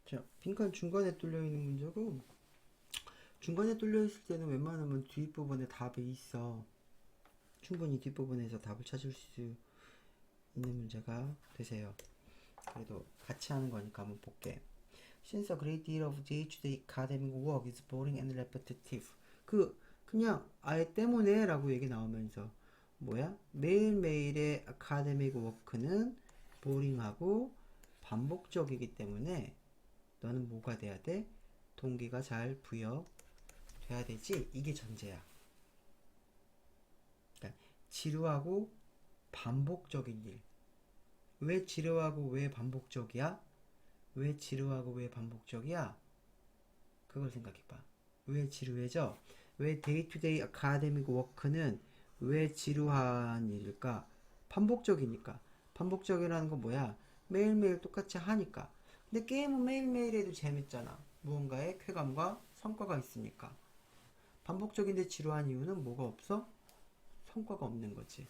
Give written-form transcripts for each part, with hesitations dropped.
자, 빈칸 중간에 뚫려 있는 문제고, 중간에 뚫려 있을 때는 웬만하면 뒷부분에 답이 있어. 충분히 뒷부분에서 답을 찾을 수 있는 문제가 되세요. 그래도 같이 하는 거니까 한번 볼게. Since a great deal of day-to-day academic work is boring and repetitive. 그냥 아예 때문에 라고 얘기 나오면서 뭐야? 매일매일의 아카데믹 워크는 보링하고 반복적이기 때문에 너는 뭐가 돼야 돼? 동기가 잘 부여돼야 되지? 이게 전제야. 그러니까 지루하고 반복적인 일. 왜 지루하고 왜 반복적이야? 왜 지루하고 왜 반복적이야? 그걸 생각해봐. 왜 지루해져? 왜 데이투데이 아카데믹 워크는 왜 지루한 일일까? 반복적이니까. 반복적이라는 건 뭐야? 매일매일 똑같이 하니까. 근데 게임은 매일매일 해도 재밌잖아. 무언가의 쾌감과 성과가 있으니까. 반복적인데 지루한 이유는 뭐가 없어? 성과가 없는 거지.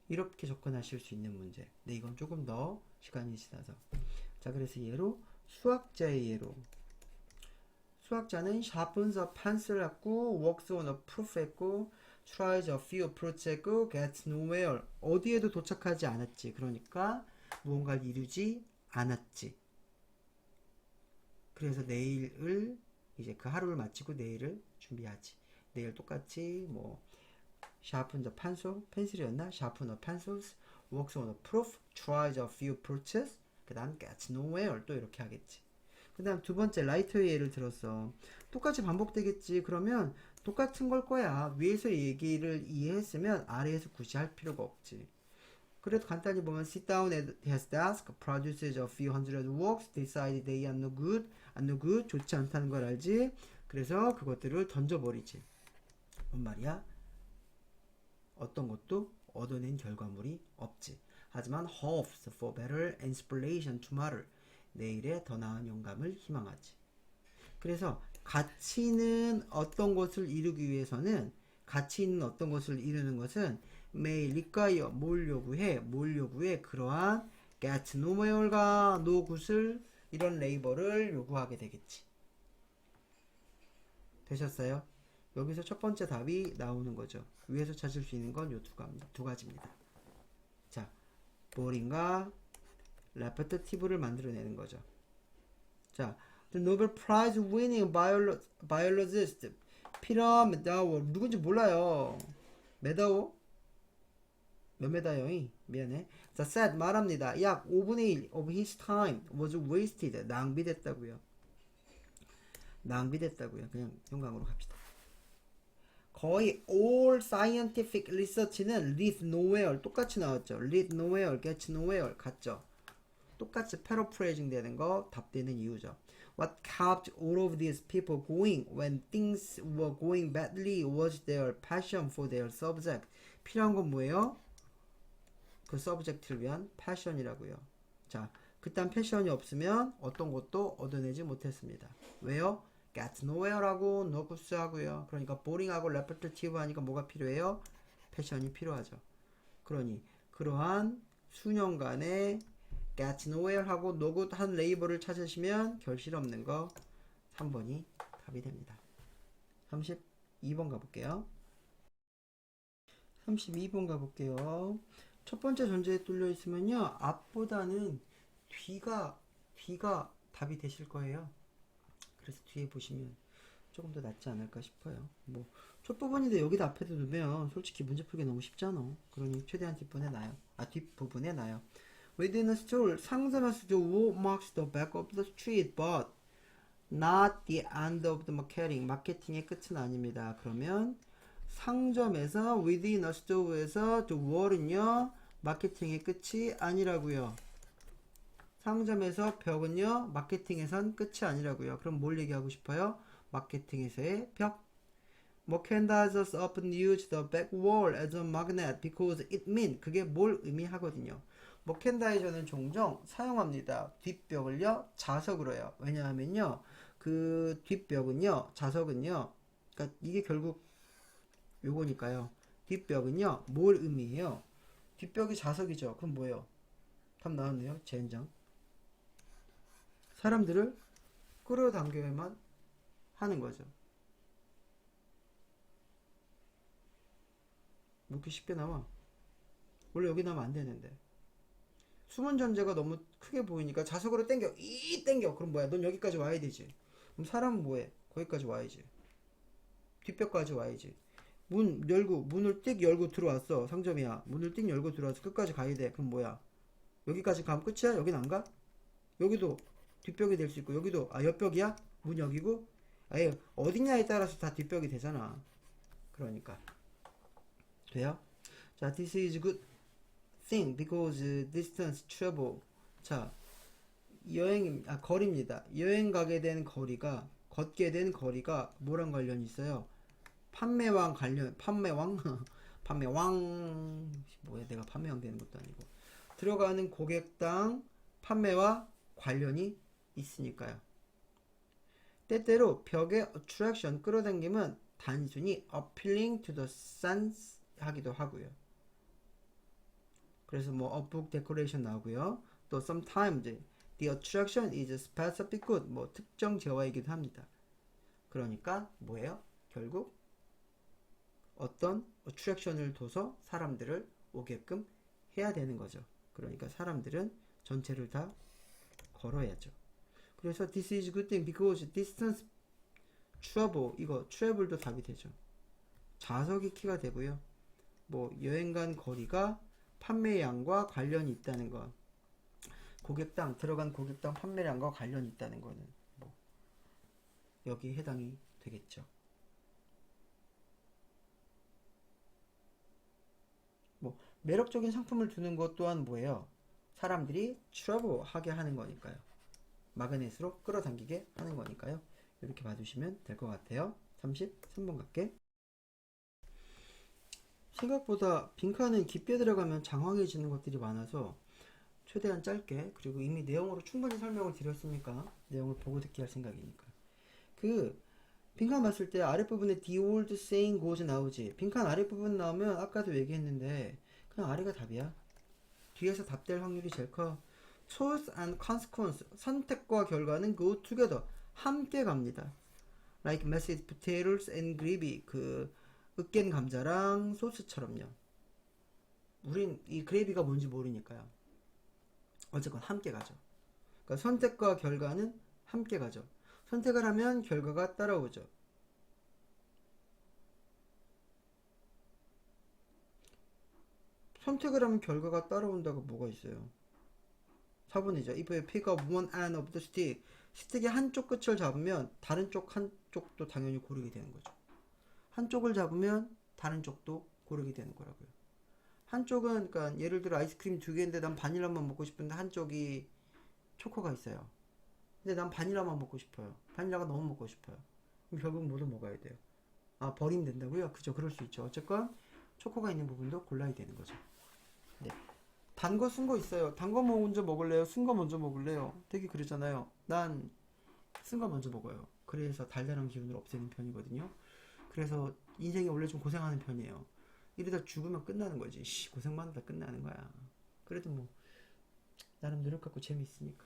이렇게 접근하실 수 있는 문제. 근데 이건 조금 더 시간이 지나서. 자, 그래서 예로 수학자의 예로. 수학자는 sharpens a pencil 했고 works on a proof 했고 tries a few approach 했고 gets nowhere. 어디에도 도착하지 않았지. 그러니까 무언가를 이루지 않았지. 그래서 내일을 이제 그 하루를 마치고 내일을 준비하지. 내일 똑같이 뭐 sharpen the pencil, 펜슬이었나? sharpen the pencils, works on a proof, tries a few approaches. 그 다음 gets nowhere 또 이렇게 하겠지. 그 다음 두 번째 라이터의 예를 들었어. 똑같이 반복되겠지. 그러면 똑같은 걸 거야. 위에서 얘기를 이해했으면 아래에서 굳이 할 필요가 없지. 그래도 간단히 보면 sit down at his desk, produces a few hundred works, decide they are no good, are no good, 좋지 않다는 걸 알지. 그래서 그것들을 던져버리지. 뭔 말이야? 어떤 것도 얻어낸 결과물이 없지. 하지만 hopes for better inspiration tomorrow. 내일의 더 나은 영감을 희망하지. 그래서 가치 있는 어떤 것을 이루기 위해서는 가치 있는 어떤 것을 이루는 것은 매일 require 뭘 요구해 뭘 요구해 그러한 get nowhere가 no good을 이런 레이버를 요구하게 되겠지. 되셨어요? 여기서 첫 번째 답이 나오는 거죠. 위에서 찾을 수 있는 건 요 두 가지입니다. 자, boring과 repetitive를 만들어내는 거죠. 자, the Nobel Prize winning biologist 피터 메다워 누군지 몰라요. 메다워? 몇 메다요이? 미안해. 자, said 말합니다. 약 5분의 1 of his time was wasted. 낭비됐다고요. 낭비됐다고요. 그냥 영광으로 갑시다. 거의 all scientific research는 lead nowhere 똑같이 나왔죠. lead nowhere, get nowhere 같죠. 똑같이 paraphrasing 되는 거 답되는 이유죠. What kept all of these people going when things were going badly was their passion for their subject. 필요한 건 뭐예요? 그 subject를 위한 passion이라고요. 자, 그딴 패션이 없으면 어떤 것도 얻어내지 못했습니다. 왜요? get nowhere하고 no goods 하고요. 그러니까 boring하고 repetitive 하니까 뭐가 필요해요? 패션이 필요하죠. 그러니 그러한 수년간의 get nowhere하고 no good 한 레이버를 찾으시면 결실 없는 거 3번이 답이 됩니다. 32번 가볼게요. 32번 가볼게요. 첫 번째 전제에 뚫려 있으면요. 앞보다는 뒤가 답이 되실 거예요. 그래서 뒤에 보시면 조금 더 낫지 않을까 싶어요. 뭐 첫 부분인데 여기다 앞에다 두면 솔직히 문제 풀기 너무 쉽잖아. 그러니 최대한 뒷부분에 놔요. 뒷부분에 놔요. Within a store, 상점에서 the wall marks the back of the street, but not the end of the marketing. 마케팅의 끝은 아닙니다. 그러면 상점에서 within a store에서 the wall은요 마케팅의 끝이 아니라고요. 상점에서 벽은요 마케팅에선 끝이 아니라고요. 그럼 뭘 얘기하고 싶어요? 마케팅에서의 벽. Merchandisers often use the back wall as a magnet because it means 그게 뭘 의미하거든요. 머캔다이저는 종종 사용합니다. 뒷벽을요 자석으로 해요. 왜냐하면요 그 뒷벽은요 자석은요 그러니까 이게 결국 요거니까요. 뒷벽은요 뭘 의미해요? 뒷벽이 자석이죠. 그럼 뭐예요? 답 나왔네요. 젠장. 사람들을 끌어당겨야만 하는 거죠. 뭐 이렇게 쉽게 나와? 원래 여기 나면 안 되는데. 숨은 존재가 너무 크게 보이니까 자석으로 당겨. 당겨. 그럼 뭐야? 넌 여기까지 와야 되지. 그럼 사람은 뭐해? 거기까지 와야지. 뒷벽까지 와야지. 문을 띡 열고 들어왔어. 상점이야. 문을 띡 열고 들어와서 끝까지 가야 돼. 그럼 뭐야? 여기까지 가면 끝이야? 여긴 안 가? 여기도 뒷벽이 될 수 있고, 여기도, 옆벽이야? 문 여기고? 아예, 어디냐에 따라서 다 뒷벽이 되잖아. 그러니까. 돼요? 자, this is good thing because distance travel. 자, 거리입니다. 여행 가게 된 거리가, 걷게 된 거리가 뭐랑 관련이 있어요? 판매왕 관련, 판매왕? 판매왕, 뭐야, 내가 판매왕 되는 것도 아니고. 들어가는 고객당 판매와 관련이 있으니까요. 때때로 벽의 attraction, 끌어당김은 단순히 appealing to the sense 하기도 하고요. 그래서 뭐 a book decoration 나오고요. 또 sometimes the attraction is specific good, 뭐 특정 재화이기도 합니다. 그러니까 뭐예요? 결국 어떤 attraction을 둬서 사람들을 오게끔 해야 되는 거죠. 그러니까 사람들은 전체를 다 걸어야죠. 그래서 this is good thing because distance travel, 이거 travel도 답이 되죠. 좌석이 키가 되고요. 뭐 여행 간 거리가 판매량과 관련이 있다는 것, 고객당 들어간 고객당 판매량과 관련이 있다는 거는 뭐 여기 해당이 되겠죠. 뭐 매력적인 상품을 두는 것 또한 뭐예요? 사람들이 트러블하게 하는 거니까요. 마그넷으로 끌어당기게 하는 거니까요. 이렇게 봐주시면 될 것 같아요. 33번 갈게. 생각보다 빈칸은 깊게 들어가면 장황해지는 것들이 많아서 최대한 짧게, 그리고 이미 내용으로 충분히 설명을 드렸으니까 내용을 보고 듣기 할 생각이니까. 그 빈칸 봤을 때 아랫부분에 the old saying goes 나오지. 빈칸 아랫부분 나오면 아까도 얘기했는데 그냥 아래가 답이야. 뒤에서 답될 확률이 제일 커. choice and consequence, 선택과 결과는 go together, 함께 갑니다. like mashed potatoes and gravy, 그 으깬 감자랑 소스처럼요. 우린 이 그레이비가 뭔지 모르니까요. 어쨌건 함께 가죠. 그러니까 선택과 결과는 함께 가죠. 선택을 하면 결과가 따라오죠. 선택을 하면 결과가 따라온다고 뭐가 있어요? 4번이죠. If you pick up one end of the stick, 스틱의 한쪽 끝을 잡으면 다른 쪽 한쪽도 당연히 고르게 되는 거죠. 한쪽을 잡으면 다른 쪽도 고르게 되는 거라고요. 한쪽은, 그러니까 예를 들어 아이스크림 두 개인데 난 바닐라만 먹고 싶은데 한쪽이 초코가 있어요. 근데 난 바닐라만 먹고 싶어요. 바닐라가 너무 먹고 싶어요. 그럼 결국 모두 먹어야 돼요. 버리면 된다고요? 그죠, 그럴 수 있죠. 어쨌건 초코가 있는 부분도 골라야 되는 거죠. 네. 단 거, 쓴 거 있어요. 단 거 먼저 먹을래요? 쓴 거 먼저 먹을래요? 되게 그러잖아요. 난 쓴 거 먼저 먹어요. 그래서 달달한 기운을 없애는 편이거든요. 그래서 인생이 원래 좀 고생하는 편이에요. 이러다 죽으면 끝나는 거지. 고생만 하다 끝나는 거야. 그래도 뭐 나름 노력하고 재미있으니까.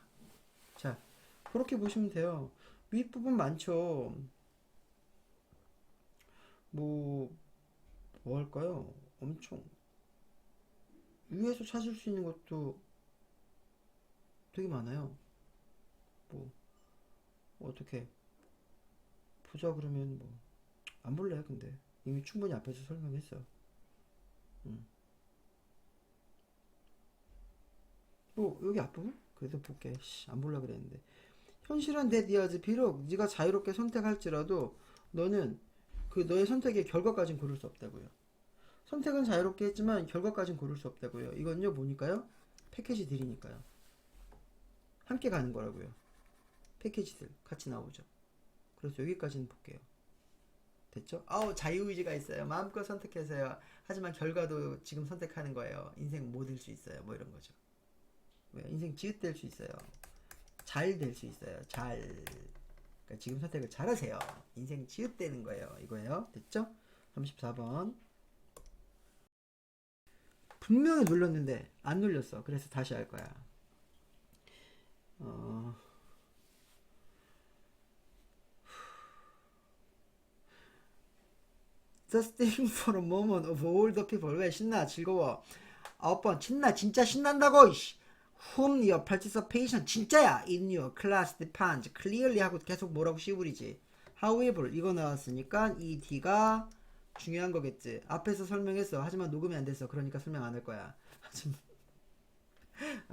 자, 그렇게 보시면 돼요. 윗부분 많죠. 뭐 할까요? 엄청 위에서 찾을 수 있는 것도 되게 많아요. 뭐 어떻게 보자 그러면 뭐 안 볼래요. 근데 이미 충분히 앞에서 설명했어. 음. 뭐 여기 앞부분? 그래도 볼게. 안 볼라 그랬는데. 현실은 내 디아즈, 비록 네가 자유롭게 선택할지라도 너는 그 너의 선택의 결과까진 고를 수 없다고요. 선택은 자유롭게 했지만 결과까진 고를 수 없다고요. 이건요 뭐니까요? 패키지 딜이니까요. 함께 가는 거라고요. 패키지들 같이 나오죠. 그래서 여기까지는 볼게요. 됐죠? 자유의지가 있어요. 마음껏 선택하세요. 하지만 결과도 지금 선택하는 거예요. 인생 못 될 수 있어요. 뭐 이런 거죠. 인생 지읒될 수 있어요. 잘 될 수 있어요. 그러니까 지금 선택을 잘하세요. 인생 지읒되는 거예요. 이거예요. 됐죠? 34번. 분명히 눌렀는데 안 눌렸어. 그래서 다시 할 거야. Just think for a moment of all the people. 왜 신나? 즐거워. 9번 신나. 진짜 신난다고. 이씨. Whom your participation 진짜야 in your class depends. Clearly 하고 계속 뭐라고 씌우리지. However 이거 나왔으니까 이 D가 중요한 거겠지. 앞에서 설명했어. 하지만 녹음이 안 됐어. 그러니까 설명 안 할 거야. 하지만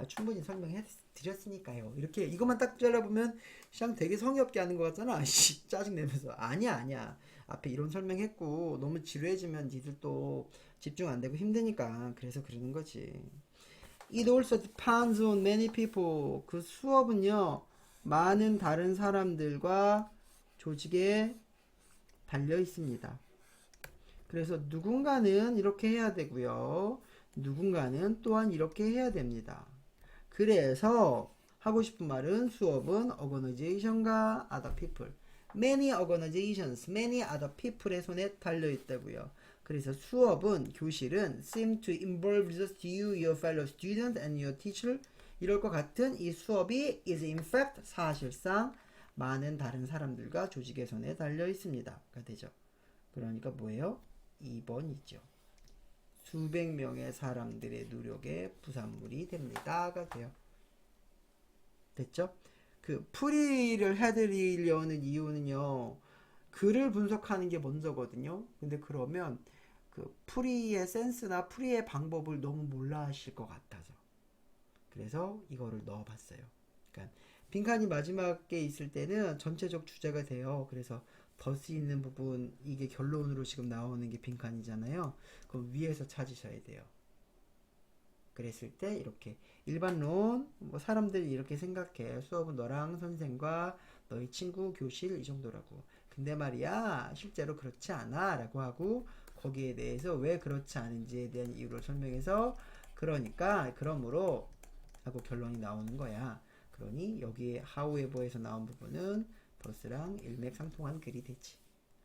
충분히 설명해 드렸으니까요. 이렇게 이것만 딱 잘라보면 샹 되게 성의 없게 하는 것 같잖아. 짜증 내면서 아니야. 앞에 이론 설명했고 너무 지루해지면 니들 또 집중 안 되고 힘드니까 그래서 그러는 거지. It also depends on many people. 그 수업은요 많은 다른 사람들과 조직에 달려 있습니다. 그래서 누군가는 이렇게 해야 되고요. 누군가는 또한 이렇게 해야 됩니다. 그래서 하고 싶은 말은 수업은 organization과 other people, many organizations, many other people의 손에 달려 있다고요. 그래서 수업은 교실은 seem to involve just you, your fellow student and your teacher. 이럴 것 같은 이 수업이 is in fact 사실상 많은 다른 사람들과 조직의 손에 달려 있습니다가 되죠. 그러니까 뭐예요? 2번이죠. 수백 명의 사람들의 노력의 부산물이 됩니다가 돼요. 됐죠? 그 풀이를 해드리려는 이유는요. 글을 분석하는 게 먼저거든요. 근데 그러면 그 풀이의 센스나 풀이의 방법을 너무 몰라 하실 것 같아서 그래서 이거를 넣어봤어요. 그러니까 빈칸이 마지막에 있을 때는 전체적 주제가 돼요. 그래서 덧이 있는 부분 이게 결론으로 지금 나오는 게 빈칸이잖아요. 그럼 위에서 찾으셔야 돼요. 그랬을 때 이렇게 일반론 뭐 사람들이 이렇게 생각해. 수업은 너랑 선생과 너희 친구 교실 이 정도라고. 근데 말이야 실제로 그렇지 않아 라고 하고 거기에 대해서 왜 그렇지 않은지에 대한 이유를 설명해서 그러니까 그러므로 하고 결론이 나오는 거야. 그러니 여기에 however에서 나온 부분은 더스랑 일맥상통한 글이 되지.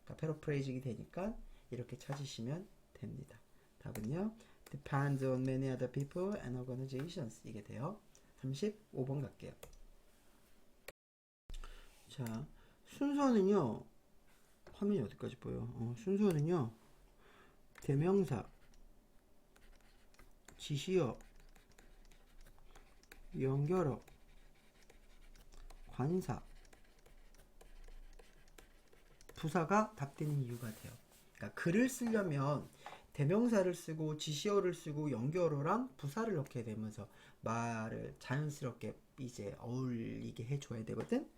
그러니까 패러프레이징이 되니까 이렇게 찾으시면 됩니다. 답은요. Depends on many other people and organizations. 이게 돼요. 35번 갈게요. 자, 순서는요. 화면이 어디까지 보여? 순서는요. 대명사, 지시어, 연결어, 관사, 부사가 답되는 이유가 돼요. 그러니까 글을 쓰려면 대명사를 쓰고 지시어를 쓰고 연결어랑 부사를 넣게 되면서 말을 자연스럽게 이제 어울리게 해줘야 되거든.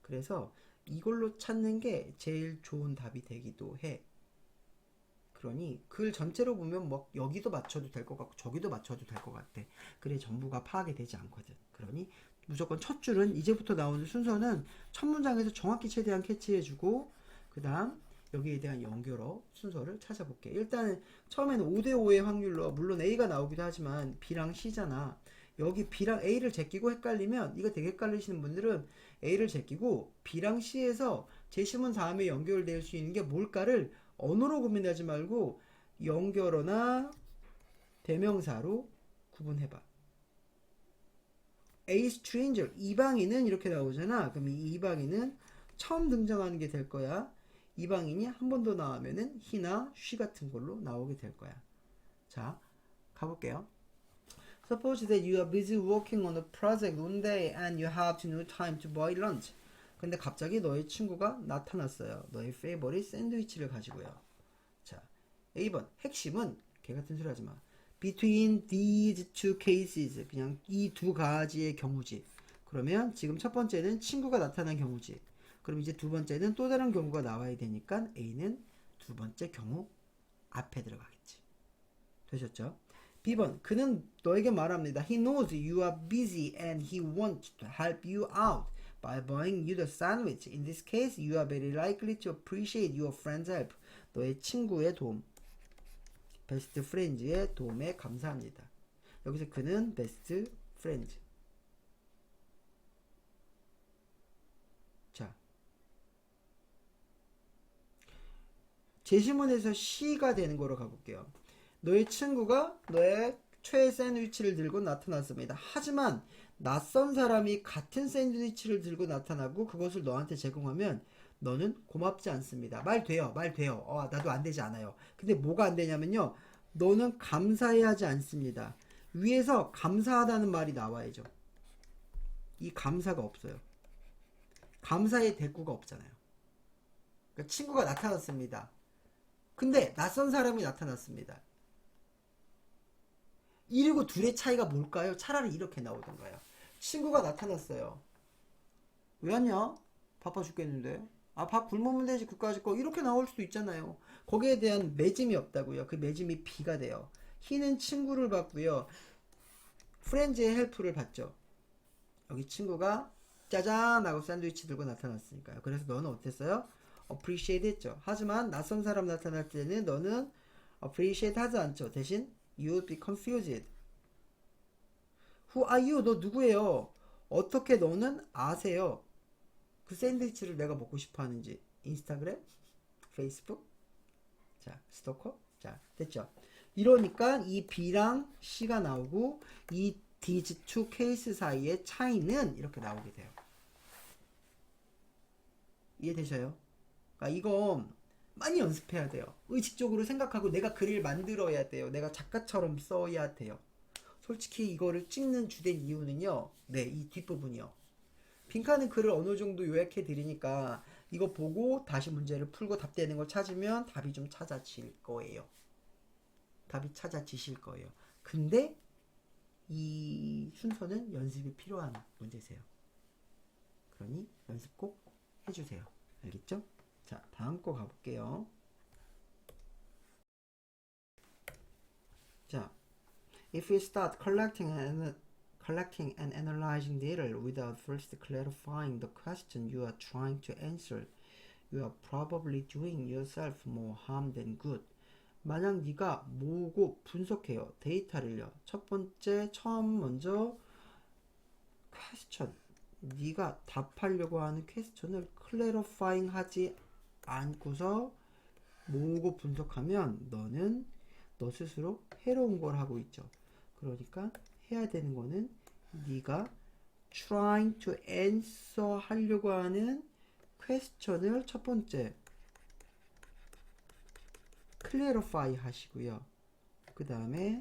그래서 이걸로 찾는 게 제일 좋은 답이 되기도 해. 그러니 글 전체로 보면 뭐 여기도 맞춰도 될 것 같고 저기도 맞춰도 될 것 같아. 그래 전부가 파악이 되지 않거든. 그러니 무조건 첫 줄은 이제부터 나오는 순서는 첫 문장에서 정확히 최대한 캐치해주고 그 다음 여기에 대한 연결어 순서를 찾아볼게. 일단은 처음에는 5대5의 확률로 물론 A가 나오기도 하지만 B랑 C잖아. 여기 B랑 A를 제끼고 헷갈리면 이거 되게 헷갈리시는 분들은 A를 제끼고 B랑 C에서 제시문 다음에 연결될 수 있는 게 뭘까를 언어로 고민하지 말고 연결어나 대명사로 구분해봐. A stranger, 이방인은 이렇게 나오잖아. 그럼 이 이방인은 처음 등장하는 게 될 거야. 이방인이 한 번 더 나오면은 he나 she 같은 걸로 나오게 될 거야. 자, 가볼게요. Suppose that you are busy working on a project one day and you have no time to buy lunch. 근데 갑자기 너의 친구가 나타났어요. 너의 favorite 샌드위치를 가지고요. 자, A번 핵심은 개 같은 소리 하지 마. Between these two cases 그냥 이 두 가지의 경우지. 그러면 지금 첫 번째는 친구가 나타난 경우지. 그럼 이제 두 번째는 또 다른 경우가 나와야 되니까 A는 두 번째 경우 앞에 들어가겠지. 되셨죠? B번 그는 너에게 말합니다. He knows you are busy and he wants to help you out by buying you the sandwich. In this case, you are very likely to appreciate your friend's help. 너의 친구의 도움, 베스트 프렌즈의 도움에 감사합니다. 여기서 그는 베스트 프렌즈. 자, 제시문에서 C가 되는 거로 가볼게요. 너의 친구가 너의 최애 샌드위치를 들고 나타났습니다. 하지만 낯선 사람이 같은 샌드위치를 들고 나타나고 그것을 너한테 제공하면 너는 고맙지 않습니다. 말 돼요. 말 돼요. 나도 안 되지 않아요. 근데 뭐가 안 되냐면요. 너는 감사해야 하지 않습니다. 위에서 감사하다는 말이 나와야죠. 이 감사가 없어요. 감사의 대꾸가 없잖아요. 그러니까 친구가 나타났습니다. 근데 낯선 사람이 나타났습니다. 이리고 둘의 차이가 뭘까요? 차라리 이렇게 나오던가요. 친구가 나타났어요. 왜 왔냐? 바빠 죽겠는데. 밥 굶으면 되지 그까짓 거. 이렇게 나올 수도 있잖아요. 거기에 대한 매짐이 없다고요. 그 매짐이 B가 돼요. He는 친구를 받고요. 프렌즈의 헬프를 받죠. 여기 친구가 짜잔 하고 샌드위치 들고 나타났으니까요. 그래서 너는 어땠어요? appreciate 했죠. 하지만 낯선 사람 나타날 때는 너는 appreciate 하지 않죠. 대신 you would be confused. Who are you? 너 누구예요? 어떻게 너는 아세요? 그 샌드위치를 내가 먹고 싶어 하는지. 인스타그램? 페이스북? 자, 스토커? 자, 됐죠? 이러니까 이 B랑 C가 나오고 이 these two case 사이의 차이는 이렇게 나오게 돼요. 이해되셔요? 그러니까 이건 많이 연습해야 돼요. 의식적으로 생각하고 내가 글을 만들어야 돼요. 내가 작가처럼 써야 돼요. 솔직히 이거를 찍는 주된 이유는요. 네, 이 뒷부분이요. 빈칸은 글을 어느 정도 요약해 드리니까 이거 보고 다시 문제를 풀고 답되는 걸 찾으면 답이 좀 찾아질 거예요. 답이 찾아지실 거예요. 근데 이 순서는 연습이 필요한 문제세요. 그러니 연습 꼭 해주세요. 알겠죠? 자, 다음 거 가볼게요. 자, if you start collecting and analyzing data without first clarifying the question you are trying to answer, you are probably doing yourself more harm than good. 만약 네가 모으고 분석해요. 데이터를요. 첫 번째, 먼저 퀘스천. 네가 답하려고 하는 퀘스천을 클래리파잉 하지 않고서 모으고 분석하면 너는 너 스스로 해로운 걸 하고 있죠. 그러니까 해야 되는 거는 네가 trying to answer 하려고 하는 퀘스천을 첫 번째 clarify 하시고요. 그 다음에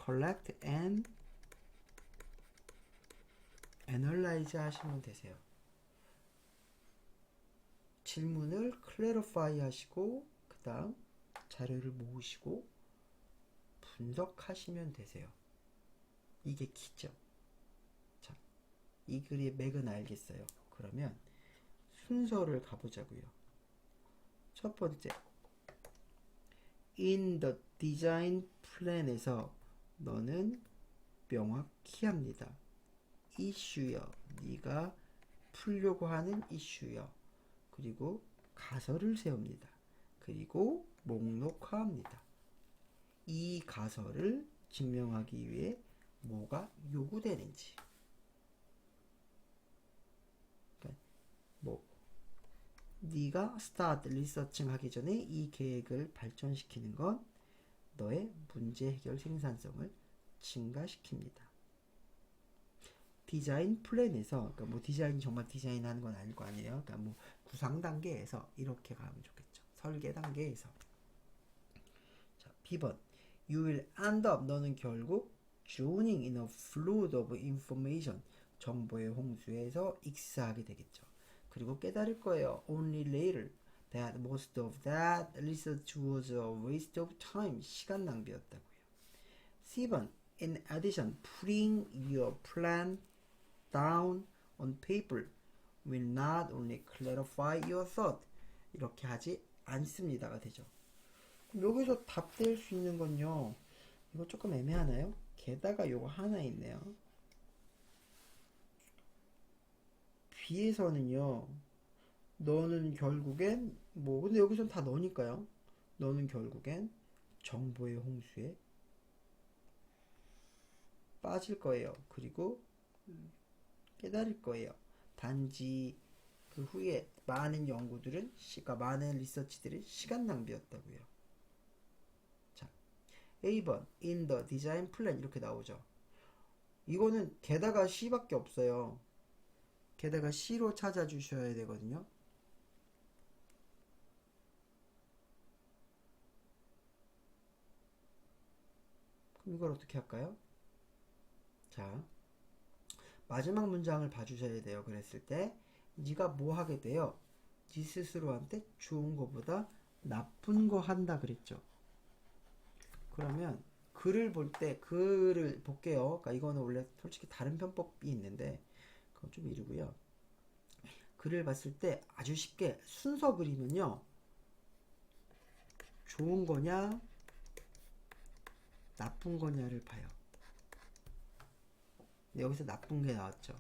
collect and analyze 하시면 되세요. 질문을 clarify 하시고 그 다음 자료를 모으시고 분석하시면 되세요. 이게 키죠. 자, 이 글의 맥은 알겠어요. 그러면 순서를 가보자고요. 첫 번째, in the design plan에서 너는 명확히 합니다. 이슈요. 네가 풀려고 하는 이슈요. 그리고 가설을 세웁니다. 그리고 목록화합니다. 이 가설을 증명하기 위해 뭐가 요구되는지. 그러니까 네가 스타트 리서칭 하기 전에 이 계획을 발전시키는 건 너의 문제 해결 생산성을 증가시킵니다. 디자인 플랜에서 그러니까 뭐 디자인 정말 디자인하는 건 아닐 거 아니에요. 그러니까 뭐 구상 단계에서 이렇게 가면 좋겠죠. 설계 단계에서. 자, B번 You will end up 너는 결국 drowning in a flood of information 정보의 홍수에서 익사하게 되겠죠. 그리고 깨달을 거예요. Only later that most of that research was a waste of time. 시간 낭비였다고요. C번 In addition, putting your plan down on paper will not only clarify your thought. 이렇게 하지 않습니다가 되죠. 여기서 답될 수 있는 건요. 이거 조금 애매하나요? 게다가 요거 하나 있네요. B에서는요. 너는 결국엔 뭐 근데 여기선 다 너니까요. 너는 결국엔 정보의 홍수에 빠질 거예요. 그리고 깨달을 거예요. 단지 그 후에 많은 연구들은 많은 리서치들이 시간 낭비였다고요. 자, A번 in the design plan 이렇게 나오죠. 이거는 게다가 C밖에 없어요. 게다가 C로 찾아주셔야 되거든요. 그럼 이걸 어떻게 할까요? 자, 마지막 문장을 봐주셔야 돼요. 그랬을 때 네가 뭐 하게 돼요? 네 스스로한테 좋은 거보다 나쁜 거 한다 그랬죠. 그러면 글을 볼 때 글을 볼게요. 그러니까 이거는 원래 솔직히 다른 편법이 있는데 그건 좀 이르고요. 글을 봤을 때 아주 쉽게 순서 그리면요. 좋은 거냐 나쁜 거냐를 봐요. 여기서 나쁜 게 나왔죠.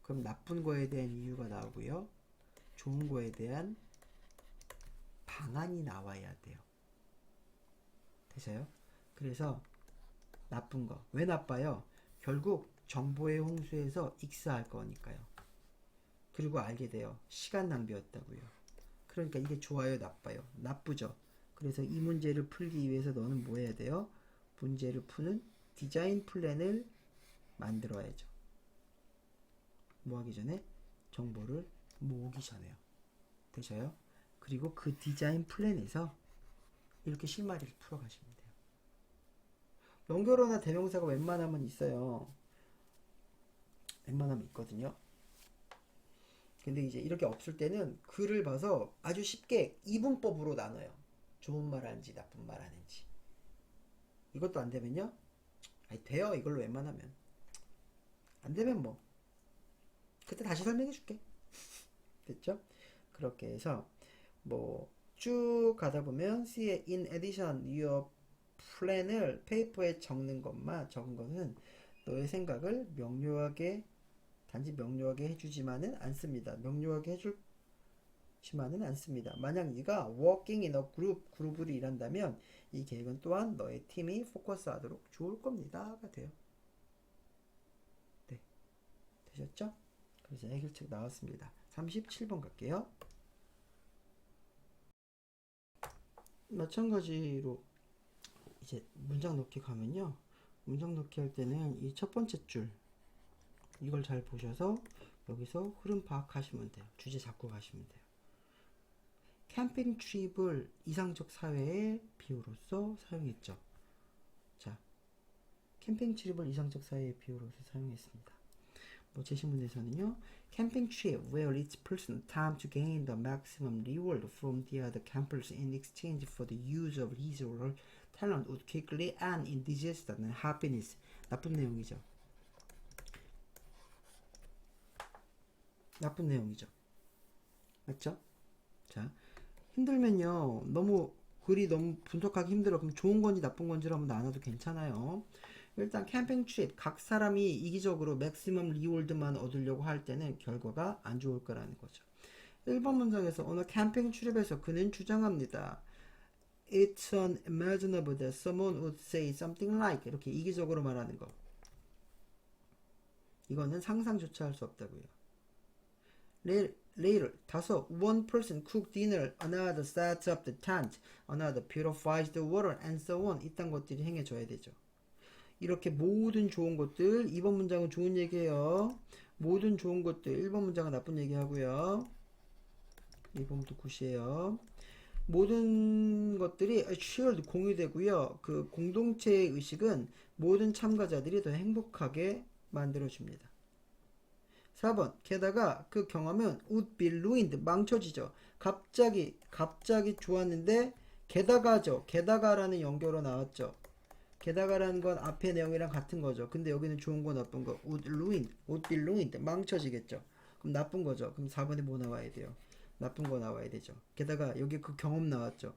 그럼 나쁜 거에 대한 이유가 나오고요. 좋은 거에 대한 방안이 나와야 돼요. 되세요? 그래서 나쁜 거. 왜 나빠요? 결국 정보의 홍수에서 익사할 거니까요. 그리고 알게 돼요. 시간 낭비였다고요. 그러니까 이게 좋아요, 나빠요? 나쁘죠. 그래서 이 문제를 풀기 위해서 너는 뭐 해야 돼요? 문제를 푸는 디자인 플랜을 만들어야죠. 뭐 하기 전에? 정보를 모으기 전에요. 되셔요? 그리고 그 디자인 플랜에서 이렇게 실마리를 풀어가시면 돼요. 연결어나 대명사가 웬만하면 있어요. 웬만하면 있거든요. 근데 이제 이렇게 없을 때는 글을 봐서 아주 쉽게 이분법으로 나눠요. 좋은 말 하는지 나쁜 말 하는지. 이것도 안 되면요. 아니 돼요. 이걸로 웬만하면. 안 되면 뭐 그때 다시 설명해 줄게. 됐죠? 그렇게 해서 뭐 쭉 가다 보면 see in addition your 플랜을 페이퍼에 적는 것은 너의 생각을 명료하게 단지 명료하게 해주지만은 않습니다. 명료하게 해주지만은 않습니다. 만약 네가 working in a 그룹으로 일한다면 이 계획은 또한 너의 팀이 포커스하도록 좋을 겁니다가 돼요. 네, 되셨죠? 그래서 해결책 나왔습니다. 37번 갈게요. 마찬가지로 이제 문장 넣기 가면요. 문장 넣기 할 때는 이 첫 번째 줄 이걸 잘 보셔서 여기서 흐름 파악하시면 돼요. 주제 잡고 가시면 돼요. 캠핑 트립을 이상적 사회의 비유로서 사용했죠. 자, 캠핑 트립을 이상적 사회의 비유로서 사용했습니다. 뭐 제시문에서는요. Camping trip where each person time to gain the maximum reward from the other campers in exchange for the use of his or her talent would quickly and in disaster and happiness. 나쁜 내용이죠. 나쁜 내용이죠. 맞죠? 자, 힘들면요. 글이 너무 분석하기 힘들어. 그럼 좋은 건지 나쁜 건지를 한번 나눠도 괜찮아요. 일단 캠핑 트립 각 사람이 이기적으로 맥시멈 리월드만 얻으려고 할 때는 결과가 안 좋을 거라는 거죠. 1번 문장에서 어느 캠핑 트립에서 그는 주장합니다. It's unimaginable that someone would say something like 이렇게 이기적으로 말하는 거. 이거는 상상조차 할 수 없다고요. Later, 다섯, one person cooked dinner, another sets up the tent, another purifies the water, and so on. 이딴 것들이 행해져야 되죠. 이렇게 모든 좋은 것들 2번 문장은 좋은 얘기예요. 모든 좋은 것들 1번 문장은 나쁜 얘기하고요. 2번부터 굿이에요. 모든 것들이 shared 공유되고요. 그 공동체의 의식은 모든 참가자들이 더 행복하게 만들어줍니다. 4번 게다가 그 경험은 would be ruined 망쳐지죠. 갑자기 좋았는데 게다가죠. 게다가라는 연결어 나왔죠. 게다가라는 건 앞의 내용이랑 같은 거죠. 근데 여기는 좋은 거 나쁜 거 would be ruined 망쳐지겠죠. 그럼 나쁜 거죠. 그럼 4번에 뭐 나와야 돼요? 나쁜 거 나와야 되죠. 게다가 여기 그 경험 나왔죠.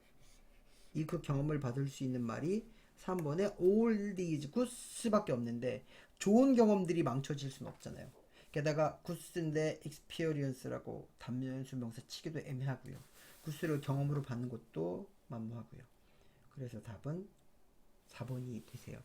이 그 경험을 받을 수 있는 말이 3번에 all these goods밖에 없는데 좋은 경험들이 망쳐질 수는 없잖아요. 게다가 goods인데 experience라고 단면수 명사 치기도 애매하고요. goods를 경험으로 받는 것도 만무하고요. 그래서 답은 4번이 되세요.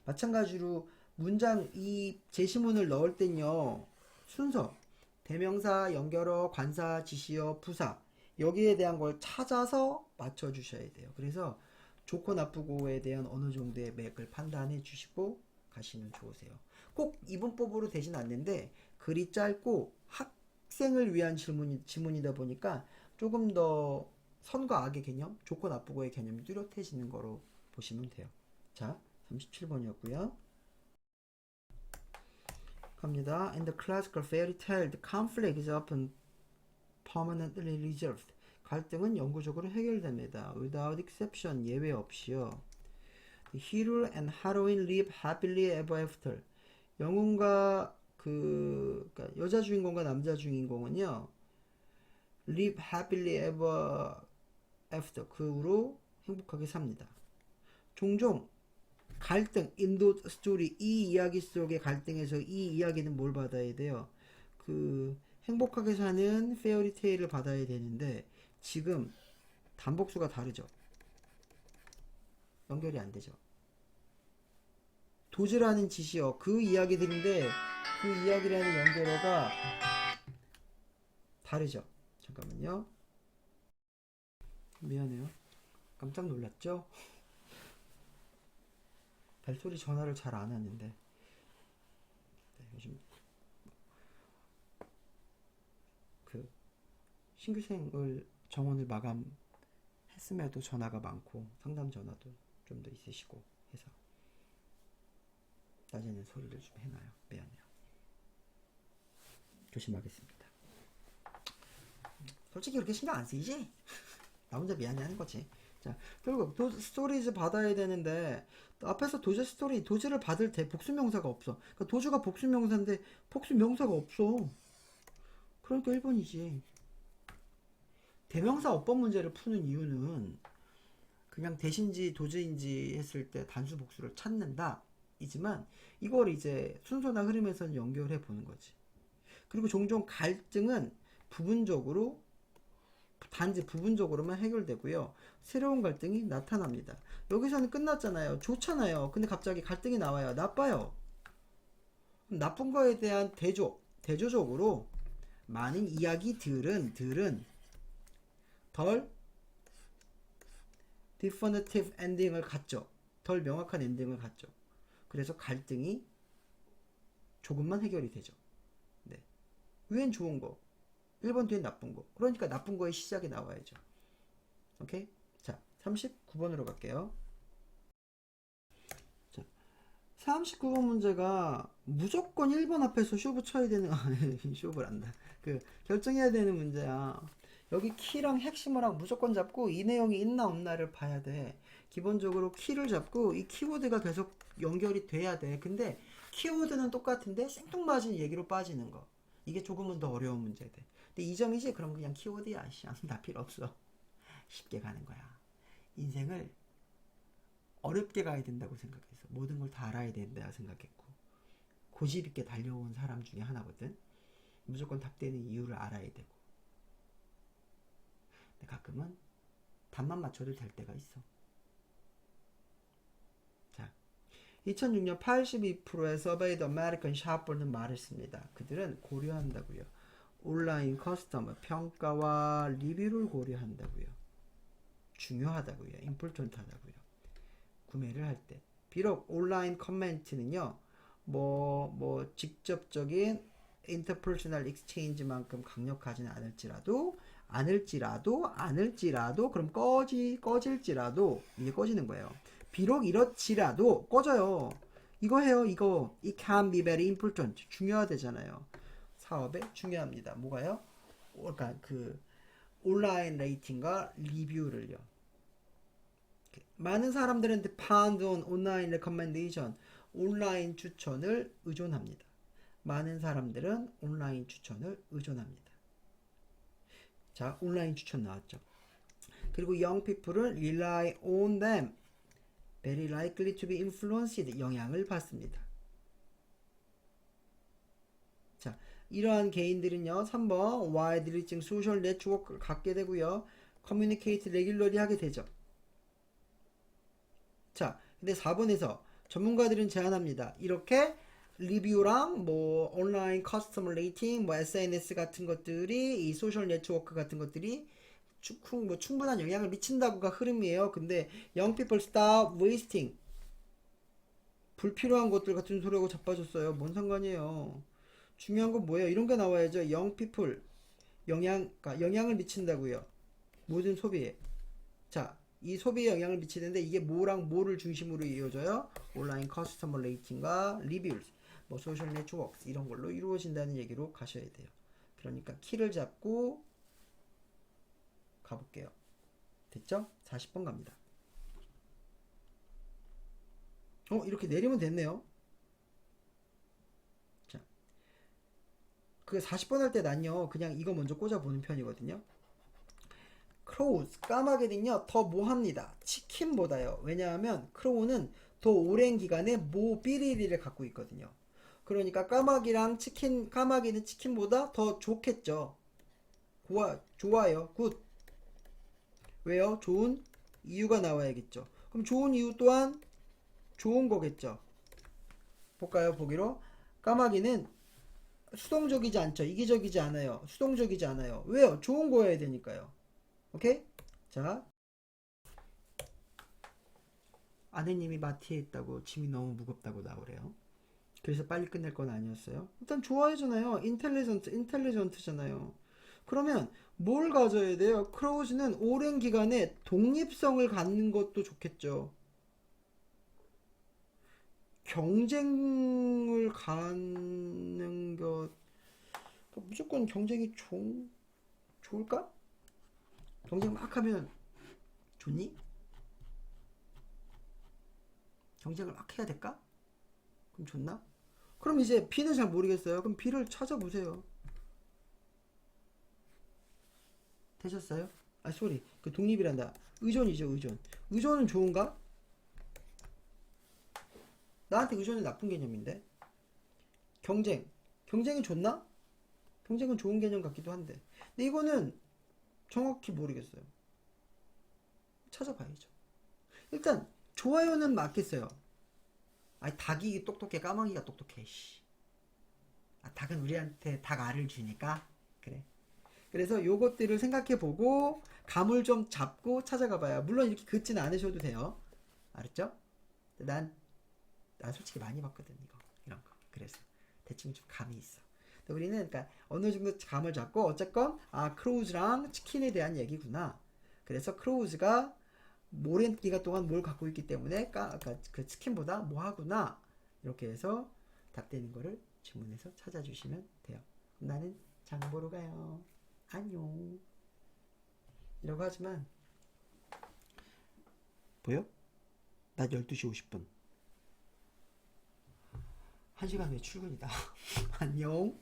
마찬가지로 문장 이 제시문을 넣을 땐요. 순서 대명사, 연결어, 관사, 지시어, 부사 여기에 대한 걸 찾아서 맞춰주셔야 돼요. 그래서 좋고 나쁘고에 대한 어느 정도의 맥을 판단해 주시고 가시면 좋으세요. 꼭 이분법으로 되진 않는데 글이 짧고 학생을 위한 지문이다 보니까 조금 더 선과 악의 개념, 좋고 나쁘고의 개념이 뚜렷해지는 거로 보시면 돼요. 자, 37번이었고요. 갑니다. In the classical fairy tale, the conflict is often permanently resolved. 갈등은 영구적으로 해결됩니다. Without exception, 예외 없이요. The hero and heroine live happily ever after. 영웅과 그러니까 여자 주인공과 남자 주인공은요, live happily ever after. 그 후로 행복하게 삽니다. 종종 갈등, 인도 스토리, 이 이야기 속의 갈등에서 이 이야기는 뭘 받아야 돼요? 그 행복하게 사는 페어리테일을 받아야 되는데 지금 단복수가 다르죠. 연결이 안 되죠. 도즈라는 짓이요. 그 이야기들인데 그 이야기라는 연결어가 다르죠. 잠깐만요. 미안해요. 깜짝 놀랐죠? 발소리 전화를 잘 안 하는데 네, 요즘 그 신규생을 정원을 마감했음에도 전화가 많고 상담 전화도 좀 더 있으시고 해서 낮에는 소리를 좀 해놔요. 미안해요. 조심하겠습니다. 솔직히 그렇게 신경 안 쓰이지? 나 혼자 미안해하는 거지. 자, 결국 스토리즈 받아야 되는데 앞에서 도주 스토리, 도주를 받을 때 복수명사가 없어. 그러니까 도주가 복수명사인데 복수명사가 없어. 그러니까 1번이지. 대명사 어법 문제를 푸는 이유는 그냥 대신지 도주인지 했을 때 단수 복수를 찾는다 이지만 이걸 이제 순서나 흐름에서 연결해 보는 거지. 그리고 종종 갈등은 부분적으로 단지 부분적으로만 해결되고요. 새로운 갈등이 나타납니다. 여기서는 끝났잖아요. 좋잖아요. 근데 갑자기 갈등이 나와요. 나빠요. 나쁜 거에 대한 대조적으로 많은 이야기들은 덜 definitive 엔딩을 갖죠. 덜 명확한 엔딩을 갖죠. 그래서 갈등이 조금만 해결이 되죠. 네. 위엔 좋은 거, 1번 뒤엔 나쁜 거. 그러니까 나쁜 거의 시작이 나와야죠. 오케이? 자, 39번으로 갈게요. 자, 39번 문제가 무조건 1번 앞에서 쇼부 쳐야 되는, 쇼부를 안다. 결정해야 되는 문제야. 여기 키랑 핵심을 하고 무조건 잡고 이 내용이 있나 없나를 봐야 돼. 기본적으로 키를 잡고 이 키워드가 계속 연결이 돼야 돼. 근데 키워드는 똑같은데 생뚱맞은 얘기로 빠지는 거. 이게 조금은 더 어려운 문제돼. 근데 이 점이지? 그럼 그냥 키워드야. 나 필요 없어. 쉽게 가는 거야. 인생을 어렵게 가야 된다고 생각했어. 모든 걸 다 알아야 된다 생각했고 고집 있게 달려온 사람 중에 하나거든. 무조건 답되는 이유를 알아야 되고 근데 가끔은 답만 맞춰도 될 때가 있어. 자, 2006년 82%의 서베이드 아메리칸 샤퍼는 말했습니다. 그들은 고려한다고요. 온라인 커스터머 평가와 리뷰를 고려한다고요. 중요하다고요. 임포턴트하다고요. 구매를 할 때. 비록 온라인 커멘트는요. 직접적인 인터퍼스널 익스체인지만큼 강력하지는 않을지라도 그럼 꺼질지라도 이게 꺼지는 거예요. 비록 이렇지라도 꺼져요. 이거 해요. 이거 it can be very important. 중요하대잖아요. 사업에 중요합니다. 뭐가요? 그러니까 온라인 레이팅과 리뷰를요. 많은 사람들은 depend on online recommendation. 온라인 추천을 의존합니다. 많은 사람들은 온라인 추천을 의존합니다. 자, 온라인 추천 나왔죠. 그리고 young people은 rely on them. very likely to be influenced. 영향을 받습니다. 자, 이러한 개인들은요. 3번 wide reaching social network를 갖게 되고요. communicate regularly 하게 되죠. 자, 근데 4번에서 전문가들은 제안합니다. 이렇게 리뷰랑 온라인 커스터머 레이팅, SNS 같은 것들이 이 소셜 네트워크 같은 것들이 충분한 영향을 미친다고가 흐름이에요. 근데 young people stop wasting 불필요한 것들 같은 소리하고 자빠졌어요. 뭔 상관이에요. 중요한 건 뭐예요? 이런 게 나와야죠. young people. 그러니까 영향을 미친다고요. 모든 소비에. 자, 이 소비에 영향을 미치는데 이게 뭐랑 뭐를 중심으로 이루어져요? 온라인 커스터머 레이팅과 리뷰스, 뭐 소셜 네트워크 이런 걸로 이루어진다는 얘기로 가셔야 돼요. 그러니까 키를 잡고 가볼게요. 됐죠? 40번 갑니다. 이렇게 내리면 됐네요. 자, 그 40번 할 때 난요, 그냥 이거 먼저 꽂아보는 편이거든요. 크로우즈, 까마귀는요, 더 뭐합니다. 치킨보다요. 왜냐하면 크로우는 더 오랜 기간의 모빌리티를 갖고 있거든요. 그러니까 까마귀는 치킨보다 더 좋겠죠. 좋아요. 굿. 왜요? 좋은 이유가 나와야겠죠. 그럼 좋은 이유 또한 좋은 거겠죠. 볼까요? 보기로. 까마귀는 수동적이지 않죠. 이기적이지 않아요. 수동적이지 않아요. 왜요? 좋은 거여야 되니까요. 오케이? 자, 아내님이 마트에 있다고 짐이 너무 무겁다고 나오래요. 그래서 빨리 끝낼 건 아니었어요. 일단 좋아해잖아요. 인텔리전트잖아요. 그러면 뭘 가져야 돼요? 크로우즈는 오랜 기간에 독립성을 갖는 것도 좋겠죠. 경쟁을 갖는 것, 무조건 경쟁이 좋을까? 경쟁 막 하면 좋니? 경쟁을 막 해야 될까? 그럼 좋나? 그럼 이제 B는 잘 모르겠어요. 그럼 B를 찾아보세요. 되셨어요? 아, 쏘리. 그 독립이란다. 의존이죠, 의존. 의존은 좋은가? 나한테 의존은 나쁜 개념인데. 경쟁이 좋나? 경쟁은 좋은 개념 같기도 한데. 근데 이거는 정확히 모르겠어요. 찾아봐야죠. 일단 좋아요는 맞겠어요. 아니, 닭이 똑똑해, 까마귀가 똑똑해. 씨. 아, 닭은 우리한테 닭 알을 주니까 그래. 그래서 요것들을 생각해보고 감을 좀 잡고 찾아가 봐요. 물론 이렇게 긋지는 않으셔도 돼요. 알았죠? 난 솔직히 많이 봤거든, 이런 거. 그래서 대충 좀 감이 있어. 우리는 그러니까 어느 정도 감을 잡고 어쨌건 크로우즈랑 치킨에 대한 얘기구나. 그래서 크로우즈가 오랜 기간 동안 뭘 갖고 있기 때문에 그 치킨보다 뭐 하구나. 이렇게 해서 답되는 거를 질문에서 찾아주시면 돼요. 나는 장 보러 가요. 안녕. 이라고 하지만 보여? 낮 12시 50분. 1시간 후에 출근이다. 안녕.